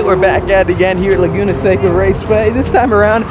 we're back at it again here at Laguna Seca Raceway. This time around,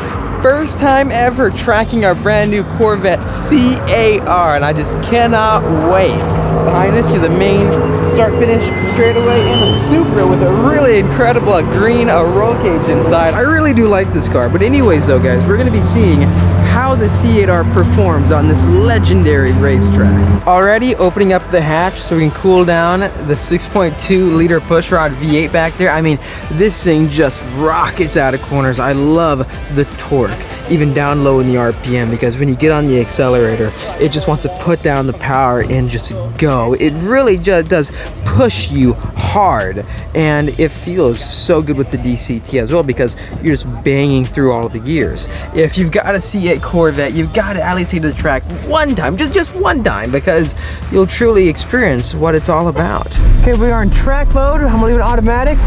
first time ever tracking our brand new Corvette CAR, and I just cannot wait. Behind us is the main start-finish straightaway in the Supra with a really incredible green roll cage inside. I really do like this car, but anyways though guys, we're going to be seeing how the C8R performs on this legendary racetrack. Already opening up the hatch so we can cool down the 6.2 liter pushrod V8 back there. I mean, this thing just rockets out of corners. I love the torque, even down low in the RPM, because when you get on the accelerator, it just wants to put down the power and just go. It really just does push you hard, and it feels so good with the DCT as well because you're just banging through all of the gears. If you've got a C8 Corvette, you've got to at least take to the track one time, just one time, because you'll truly experience what it's all about. Okay, we are in track mode. I'm gonna leave it automatic.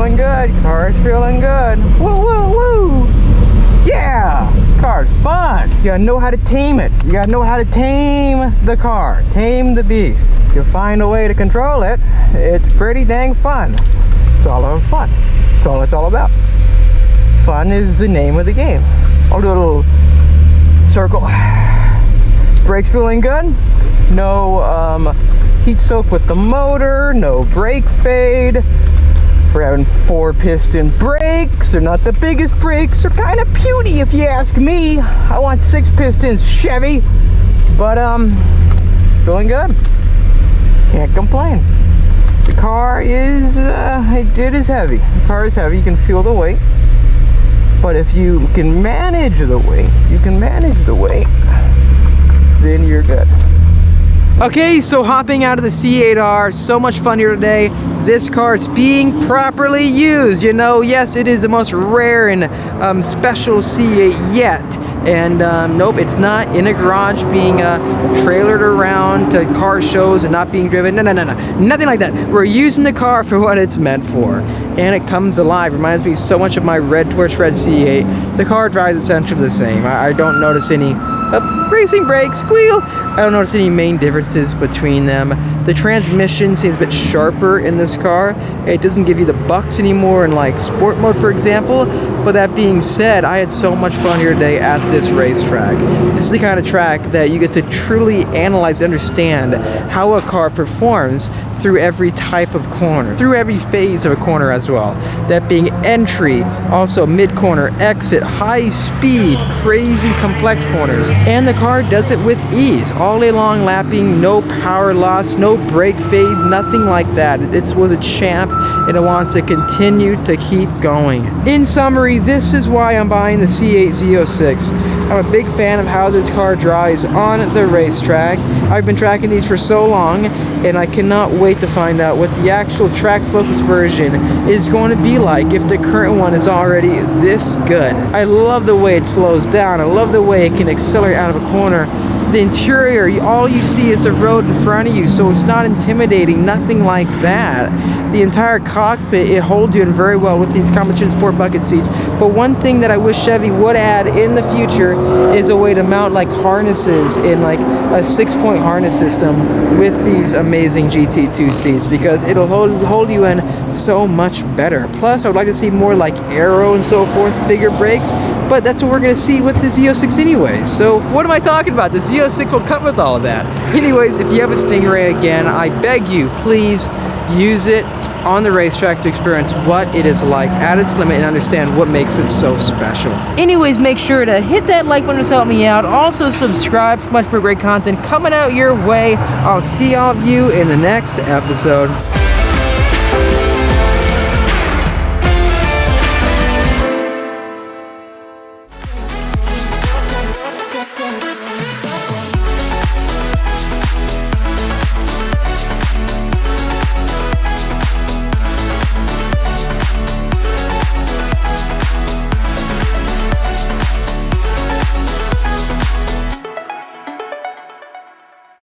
feeling good. Car's feeling good. Woo, woo, woo. Yeah, car's fun. You gotta know how to tame it. You gotta know how to tame the car, tame the beast. You'll find a way to control it. It's pretty dang fun. It's all about fun. That's all it's all about. Fun is the name of the game. I'll do a little circle. Brakes feeling good. No heat soak with the motor. No brake fade. For having 4-piston brakes. They're not the biggest brakes. They're kind of puny if you ask me. I want 6 pistons Chevy. But feeling good. Can't complain. The car is it is heavy. The car is heavy. You can feel the weight. But if you can manage the weight, then you're good. Okay, so hopping out of the C8R, so much fun here today. This car is being properly used. You know, yes, it is the most rare and special C8 yet. And nope, it's not in a garage being trailered around to car shows and not being driven. No, nothing like that. We're using the car for what it's meant for. And it comes alive. Reminds me so much of my red Torch Red C8. The car drives essentially the same. I don't notice any racing brakes, squeal. I don't notice any main differences between them. The transmission seems a bit sharper in this car. It doesn't give you the bucks anymore in like sport mode, for example. But that being said, I had so much fun here today at this racetrack. This is the kind of track that you get to truly analyze and understand how a car performs through every type of corner, through every phase of a corner as well. That being entry, also mid-corner, exit, high speed, crazy complex corners. And the car does it with ease. All day long lapping, no power loss, no brake fade, nothing like that. It was a champ and I want to continue to keep going. In summary, this is why I'm buying the C8 Z06. I'm a big fan of how this car drives on the racetrack. I've been tracking these for so long and I cannot wait to find out what the actual track focus version is going to be like if the current one is already this good. I love the way it slows down. I love the way it can accelerate out of a corner. The interior, all you see is the road in front of you, so it's not intimidating, nothing like that. The entire cockpit, it holds you in very well with these competition sport bucket seats. But one thing that I wish Chevy would add in the future is a way to mount like harnesses in like a 6-point harness system with these amazing GT2 seats, because it'll hold you in so much better. Plus, I would like to see more like aero and so forth, bigger brakes. But that's what we're going to see with the Z06 anyway. So what am I talking about? The Z06 will come with all of that. Anyways, if you have a Stingray again, I beg you, please use it on the racetrack to experience what it is like at its limit and understand what makes it so special. Anyways, make sure to hit that like button to help me out. Also subscribe for much more great content coming out your way. I'll see all of you in the next episode.